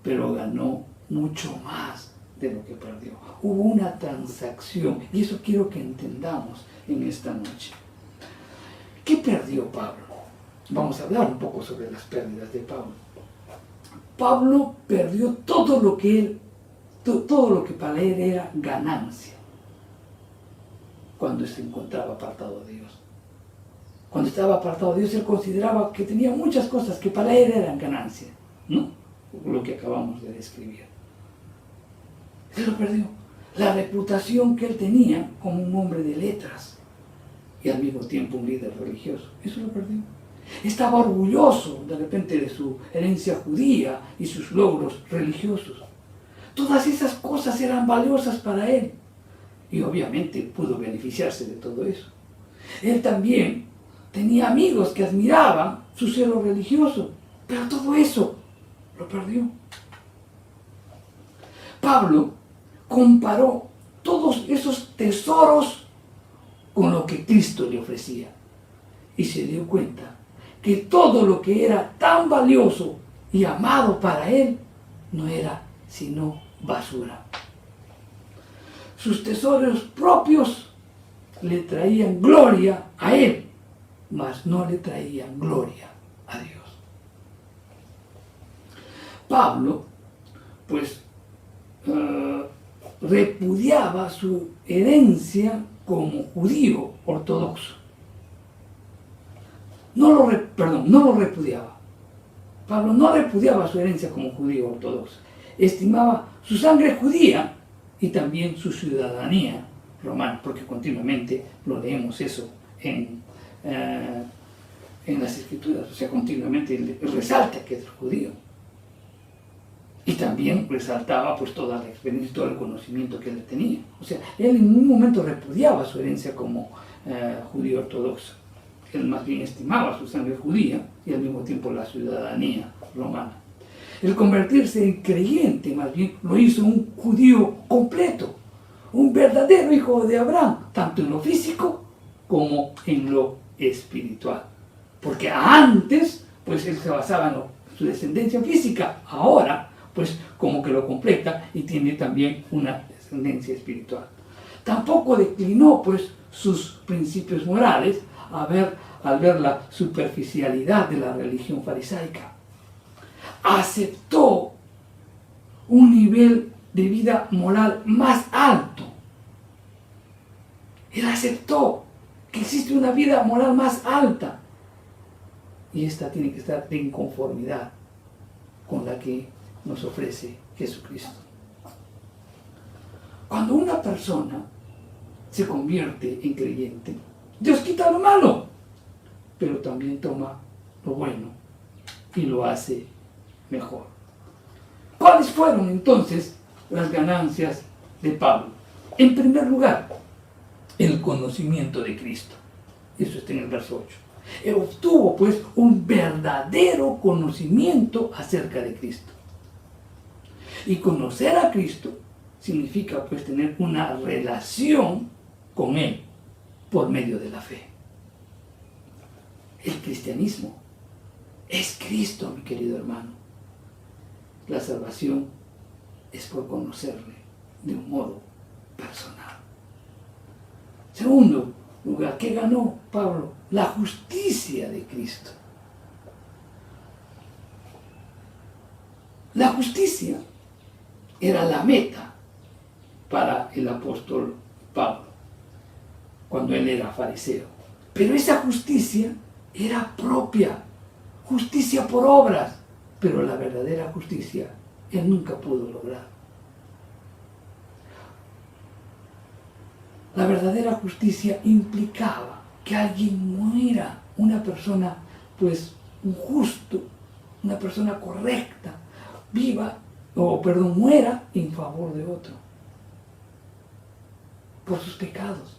pero ganó mucho más de lo que perdió. Hubo una transacción, y eso quiero que entendamos en esta noche. ¿Qué perdió Pablo? Vamos a hablar un poco sobre las pérdidas de Pablo. Pablo perdió todo lo que para él era ganancia cuando se encontraba apartado de Dios. Cuando estaba apartado de Dios, él consideraba que tenía muchas cosas que para él eran ganancia, ¿no? Lo que acabamos de describir. Se lo perdió. La reputación que él tenía como un hombre de letras y al mismo tiempo un líder religioso, eso lo perdió. Estaba orgulloso de repente de su herencia judía y sus logros religiosos. Todas esas cosas eran valiosas para él y obviamente pudo beneficiarse de todo eso. Él también tenía amigos que admiraban su celo religioso, pero todo eso lo perdió. Pablo comparó todos esos tesoros con lo que Cristo le ofrecía y se dio cuenta que todo lo que era tan valioso y amado para él no era sino basura. Sus tesoros propios le traían gloria a él, mas no le traían gloria a Dios. Pablo, pues, repudiaba su herencia como judío ortodoxo. No lo repudiaba. Pablo no repudiaba su herencia como judío ortodoxo. Estimaba su sangre judía y también su ciudadanía romana, porque continuamente lo leemos eso en las Escrituras. O sea, continuamente él resalta que es judío. Y también resaltaba pues toda la experiencia, todo el conocimiento que él tenía. O sea, él en un momento repudiaba su herencia como judío ortodoxo. Él más bien estimaba su sangre judía y al mismo tiempo la ciudadanía romana. El convertirse en creyente más bien lo hizo un judío completo, un verdadero hijo de Abraham, tanto en lo físico como en lo espiritual. Porque antes pues él se basaba en su descendencia física, ahora pues como que lo completa y tiene también una descendencia espiritual. Tampoco declinó pues sus principios morales al ver la superficialidad de la religión farisaica. Aceptó un nivel de vida moral más alto. Él aceptó que existe una vida moral más alta y esta tiene que estar en conformidad con la que nos ofrece Jesucristo. Cuando una persona se convierte en creyente, Dios quita lo malo, pero también toma lo bueno y lo hace mejor. ¿Cuáles fueron entonces las ganancias de Pablo? En primer lugar, el conocimiento de Cristo. Eso está en el verso 8. Él obtuvo pues un verdadero conocimiento acerca de Cristo. Y conocer a Cristo significa pues tener una relación con Él por medio de la fe. El cristianismo es Cristo, mi querido hermano. La salvación es por conocerle de un modo personal. Segundo lugar, ¿qué ganó Pablo? La justicia de Cristo. La justicia era la meta para el apóstol Pablo cuando él era fariseo. Pero esa justicia era propia, justicia por obras, pero la verdadera justicia él nunca pudo lograr. La verdadera justicia implicaba que alguien muera, una persona, pues, un justo, una persona correcta, muera en favor de otro, por sus pecados.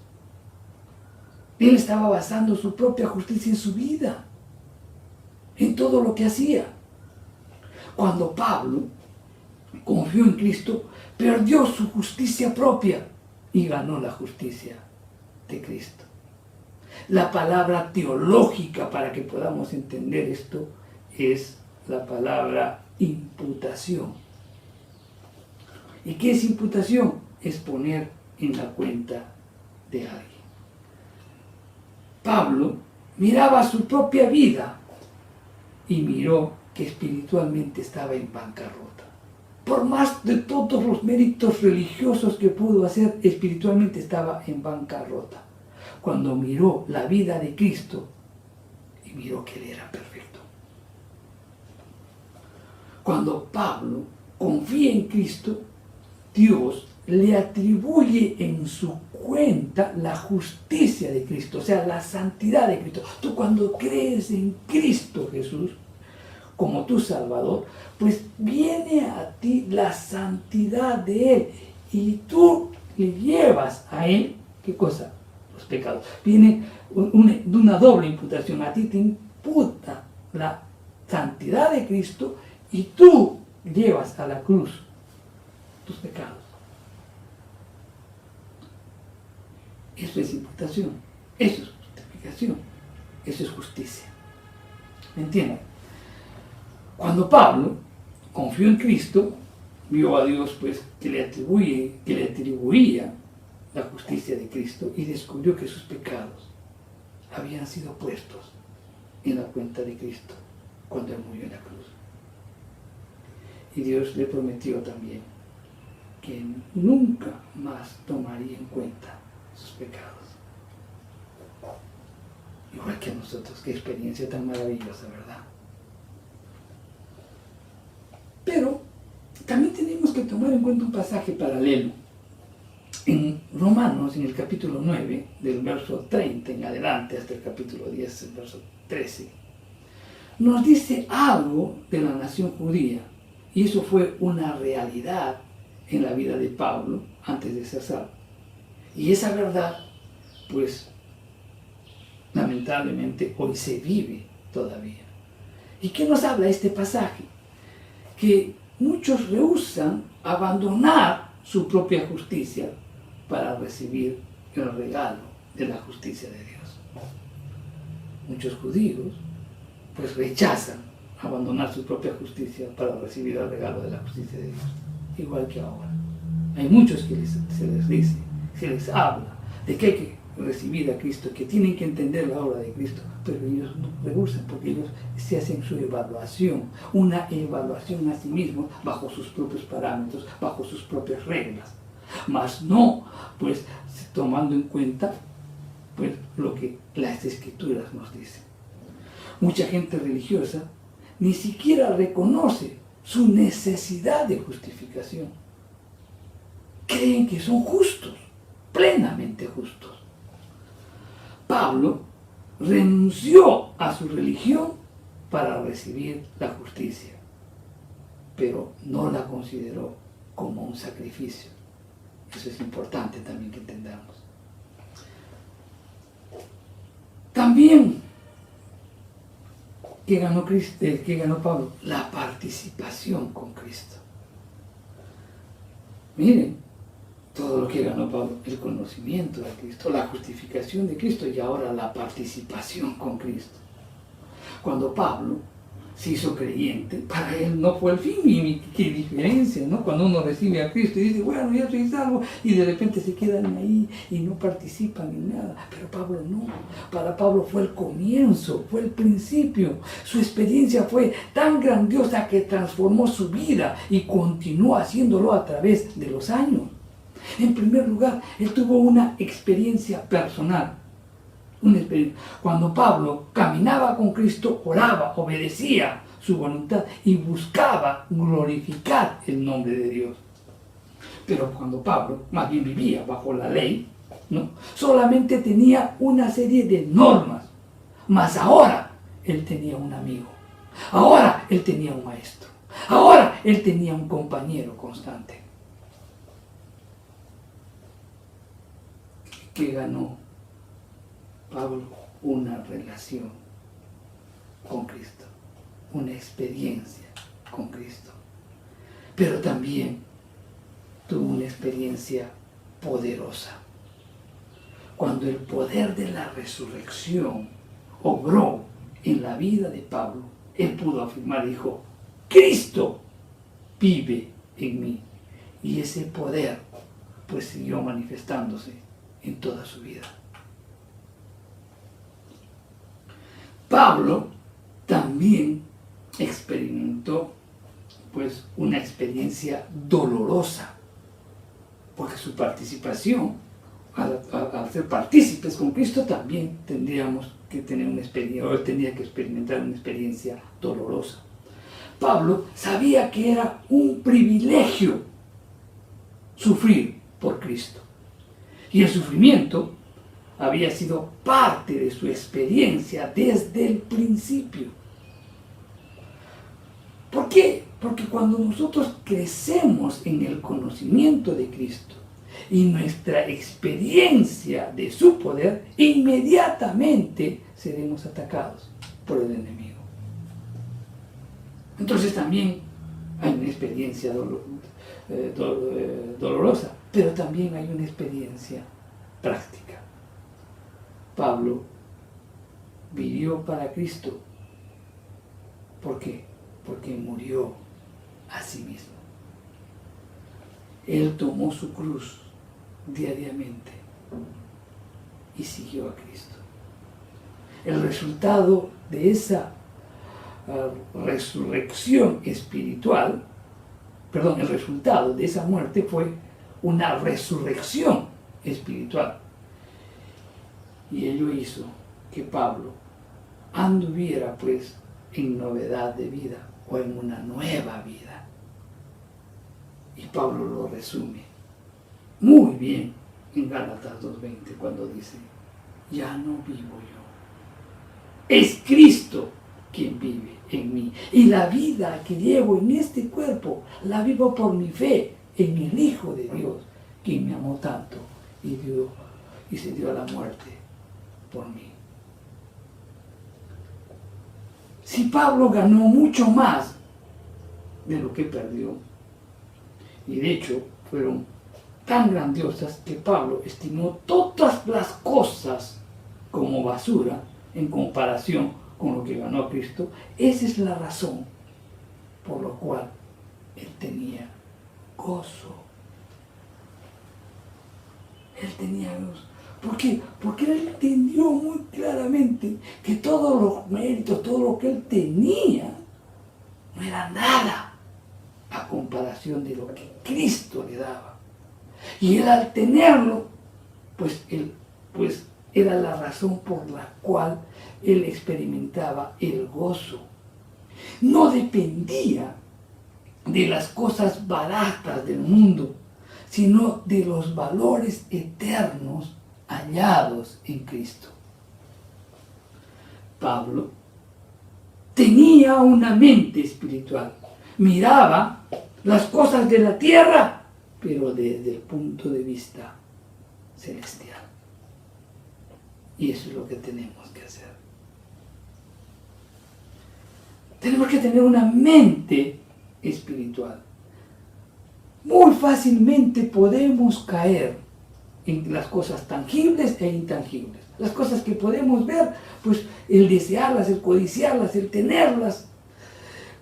Él estaba basando su propia justicia en su vida, en todo lo que hacía. Cuando Pablo confió en Cristo, perdió su justicia propia y ganó la justicia de Cristo. La palabra teológica para que podamos entender esto es la palabra imputación. ¿Y qué es imputación? Es poner en la cuenta de alguien. Pablo miraba su propia vida y miró que espiritualmente estaba en bancarrota. Por más de todos los méritos religiosos que pudo hacer, espiritualmente estaba en bancarrota. Cuando miró la vida de Cristo y miró que Él era perfecto. Cuando Pablo confía en Cristo, Dios le atribuye en su cuenta la justicia de Cristo, o sea, la santidad de Cristo. Tú cuando crees en Cristo Jesús como tu Salvador, pues viene a ti la santidad de Él y tú le llevas a Él, ¿qué cosa? Los pecados. Viene una doble imputación. A ti te imputa la santidad de Cristo y tú llevas a la cruz tus pecados. Eso es imputación, eso es justificación, eso es justicia. ¿Me entienden? Cuando Pablo confió en Cristo, vio a Dios pues que le atribuía la justicia de Cristo y descubrió que sus pecados habían sido puestos en la cuenta de Cristo cuando Él murió en la cruz. Y Dios le prometió también que nunca más tomaría en cuenta sus pecados. Igual que a nosotros, qué experiencia tan maravillosa, ¿verdad? Pero también tenemos que tomar en cuenta un pasaje paralelo. En Romanos, en el capítulo 9, del verso 30 en adelante hasta el capítulo 10, el verso 13, nos dice algo de la nación judía, y eso fue una realidad en la vida de Pablo antes de ser salvo. Y esa verdad, pues, lamentablemente hoy se vive todavía. ¿Y qué nos habla este pasaje? Que muchos rehúsan abandonar su propia justicia para recibir el regalo de la justicia de Dios. Muchos judíos, pues, rechazan abandonar su propia justicia para recibir el regalo de la justicia de Dios. Igual que ahora. Hay muchos que se les dice, se les habla de que hay que recibir a Cristo, que tienen que entender la obra de Cristo, pero ellos no rehusan porque ellos se hacen su evaluación, una evaluación a sí mismos bajo sus propios parámetros, bajo sus propias reglas, mas no pues tomando en cuenta pues lo que las Escrituras nos dicen. Mucha gente religiosa ni siquiera reconoce su necesidad de justificación. Creen que son justos, plenamente justos. Pablo renunció a su religión para recibir la justicia, pero no la consideró como un sacrificio. Eso es importante también que entendamos. También, ¿qué ganó Pablo? La participación con Cristo. Miren, todo lo que ganó Pablo, el conocimiento de Cristo, la justificación de Cristo y ahora la participación con Cristo. Cuando Pablo se hizo creyente, para él no fue el fin. Y qué diferencia, ¿no? Cuando uno recibe a Cristo y dice, bueno, ya soy salvo, y de repente se quedan ahí y no participan en nada. Pero Pablo no. Para Pablo fue el comienzo, fue el principio. Su experiencia fue tan grandiosa que transformó su vida y continuó haciéndolo a través de los años. En primer lugar, él tuvo una experiencia personal. Cuando Pablo caminaba con Cristo, oraba, obedecía su voluntad y buscaba glorificar el nombre de Dios. Pero cuando Pablo más bien vivía bajo la ley, ¿no? Solamente tenía una serie de normas. Mas ahora él tenía un amigo. Ahora él tenía un maestro. Ahora él tenía un compañero constante. ¿Qué ganó Pablo? Una relación con Cristo, una experiencia con Cristo. Pero también tuvo una experiencia poderosa. Cuando el poder de la resurrección obró en la vida de Pablo, él pudo afirmar, dijo, Cristo vive en mí. Y ese poder pues siguió manifestándose en toda su vida. Pablo también experiencia dolorosa, porque su participación, al ser partícipes con Cristo, también tendríamos que tener una experiencia, o él tendría que experimentar una experiencia dolorosa. Pablo sabía que era un privilegio sufrir por Cristo, y el sufrimiento había sido parte de su experiencia desde el principio. ¿Por qué? Porque cuando nosotros crecemos en el conocimiento de Cristo y nuestra experiencia de su poder, inmediatamente seremos atacados por el enemigo. Entonces también hay una experiencia dolorosa, pero también hay una experiencia práctica. Pablo vivió para Cristo. ¿Por qué? Porque murió a sí mismo. Él tomó su cruz diariamente y siguió a Cristo. El resultado de esa resurrección espiritual, el resultado de esa muerte fue una resurrección espiritual. Y ello hizo que Pablo anduviera pues en novedad de vida o en una nueva vida. Y Pablo lo resume muy bien en Gálatas 2:20 cuando dice: ya no vivo yo, es Cristo quien vive en mí, y la vida que llevo en este cuerpo la vivo por mi fe en el Hijo de Dios, quien me amó tanto y se dio a la muerte por mí. Si Pablo ganó mucho más de lo que perdió, y de hecho fueron tan grandiosas que Pablo estimó todas las cosas como basura en comparación con lo que ganó Cristo, esa es la razón por la cual él tenía gozo. Él tenía gozo. ¿Por qué? Porque él entendió muy claramente que todos los méritos, todo lo que él tenía, no era nada a comparación de lo que Cristo le daba. Y él, al tenerlo, pues era la razón por la cual él experimentaba el gozo. No dependía de las cosas baratas del mundo, sino de los valores eternos hallados en Cristo. Pablo tenía una mente espiritual, miraba las cosas de la tierra, pero desde el punto de vista celestial. Y eso es lo que tenemos que hacer. Tenemos que tener una mente espiritual. Muy fácilmente podemos caer en las cosas tangibles e intangibles. Las cosas que podemos ver, pues el desearlas, el codiciarlas, el tenerlas,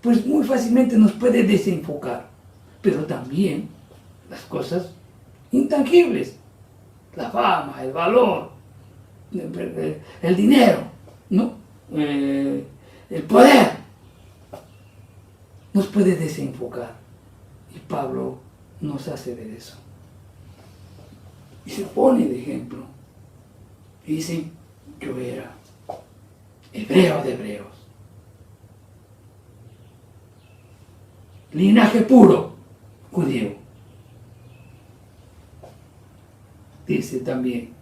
pues muy fácilmente nos puede desenfocar. Pero también las cosas intangibles, la fama, el valor, el dinero, ¿no? El poder, nos puede desenfocar. Y Pablo nos hace ver eso. Y se pone de ejemplo. Y dice: yo era hebreo de hebreos, linaje puro, judío. Dice también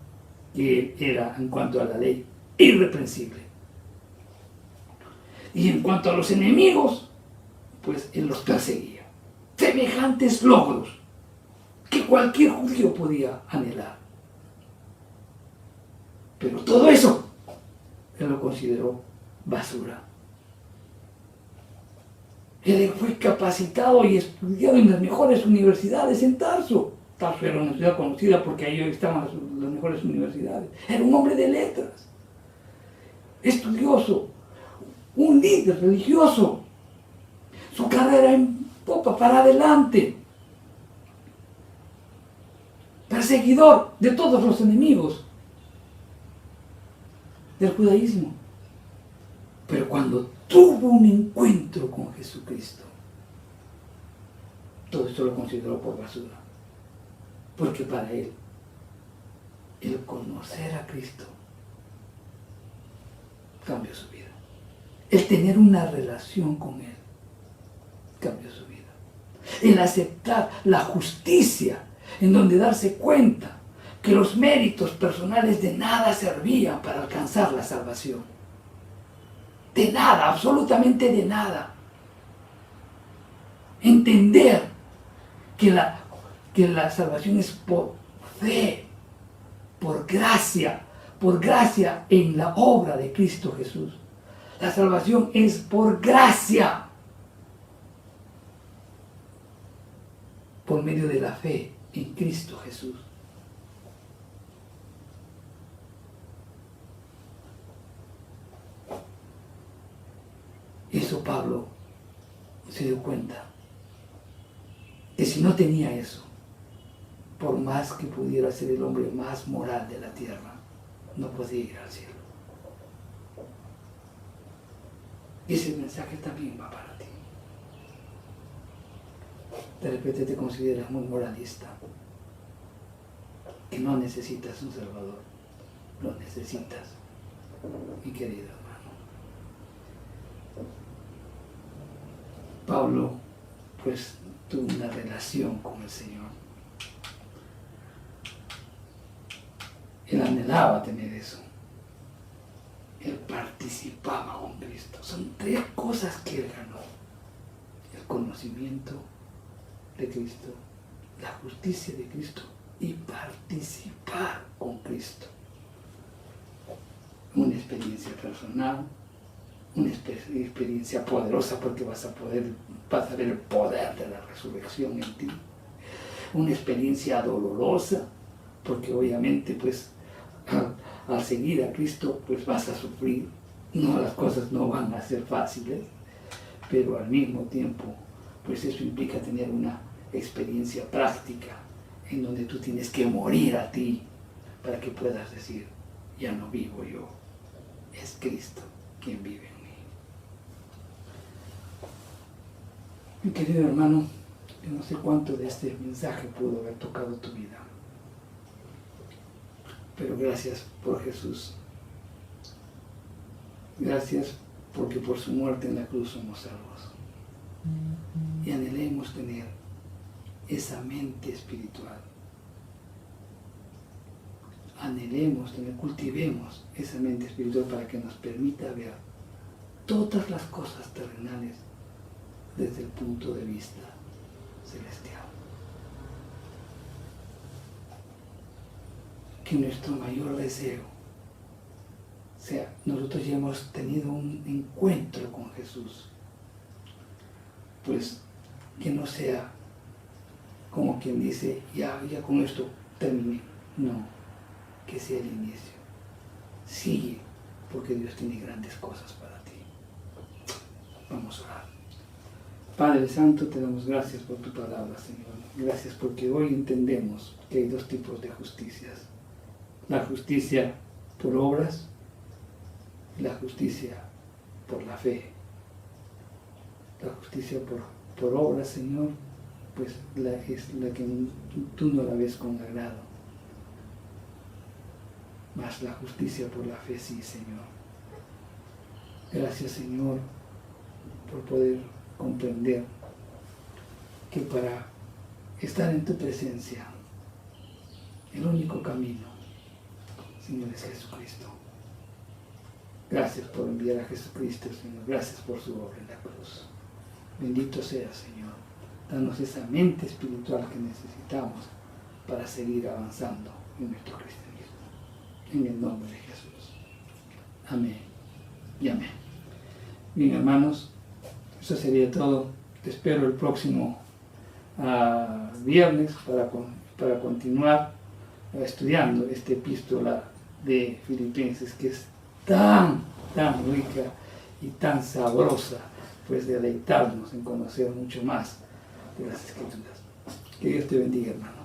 que era, en cuanto a la ley, irreprensible. Y en cuanto a los enemigos, pues él los perseguía. Semejantes logros que cualquier judío podía anhelar. Pero todo eso él lo consideró basura. Él fue capacitado y estudiado en las mejores universidades en Tarso. Tarso era una ciudad conocida porque ahí estaban las mejores universidades. Era un hombre de letras, estudioso, un líder religioso. Su carrera en popa para adelante. Perseguidor de todos los enemigos del judaísmo. Pero cuando tuvo un encuentro con Jesucristo, todo esto lo consideró por basura. Porque para él, el conocer a Cristo cambió su vida. El tener una relación con Él cambió su vida. El aceptar la justicia, en donde darse cuenta que los méritos personales de nada servían para alcanzar la salvación. De nada, absolutamente de nada. Entender que la salvación es por fe, por gracia en la obra de Cristo Jesús. La salvación es por gracia, por medio de la fe en Cristo Jesús. Eso Pablo se dio cuenta, que si no tenía eso, por más que pudiera ser el hombre más moral de la tierra, no podía ir al cielo. Y ese mensaje también va para ti. De repente te consideras muy moralista, que no necesitas un Salvador, lo necesitas, mi querido hermano. Pablo, pues, tuvo una relación con el Señor. Él anhelaba tener eso. Él participaba con Cristo. Son tres cosas que él ganó: el conocimiento de Cristo, la justicia de Cristo y participar con Cristo. Una experiencia personal, una experiencia poderosa, porque vas a ver el poder de la resurrección en ti. Una experiencia dolorosa, porque obviamente pues al seguir a Cristo pues vas a sufrir. No, las cosas no van a ser fáciles, pero al mismo tiempo pues eso implica tener una experiencia práctica en donde tú tienes que morir a ti para que puedas decir: ya no vivo yo, es Cristo quien vive en mí. Mi querido hermano, yo no sé cuánto de este mensaje pudo haber tocado tu vida, pero gracias por Jesús. Gracias porque por su muerte en la cruz somos salvos. Y anhelemos tener esa mente espiritual. Anhelemos tener, cultivemos esa mente espiritual para que nos permita ver todas las cosas terrenales desde el punto de vista celestial. Que nuestro mayor deseo sea, nosotros ya hemos tenido un encuentro con Jesús, pues que no sea como quien dice: ya con esto terminé. No, que sea el inicio. Sigue, porque Dios tiene grandes cosas para ti. Vamos a orar. Padre Santo, te damos gracias por tu palabra, Señor. Gracias porque hoy entendemos que hay dos tipos de justicias: la justicia por obras y la justicia por la fe. La justicia por obras, Señor, pues es la que tú no la ves con agrado. Mas la justicia por la fe sí, Señor. Gracias, Señor, por poder comprender que para estar en tu presencia, el único camino, Señor, es Jesucristo. Gracias por enviar a Jesucristo, Señor. Gracias por su obra en la cruz. Bendito sea, Señor. Danos esa mente espiritual que necesitamos para seguir avanzando en nuestro cristianismo. En el nombre de Jesús. Amén y amén. Bien, hermanos, eso sería todo. Te espero el próximo viernes para continuar estudiando esta epístola de Filipenses, que es tan rica y tan sabrosa, pues de deleitarnos en conocer mucho más de las Escrituras. Que Dios te bendiga, hermano.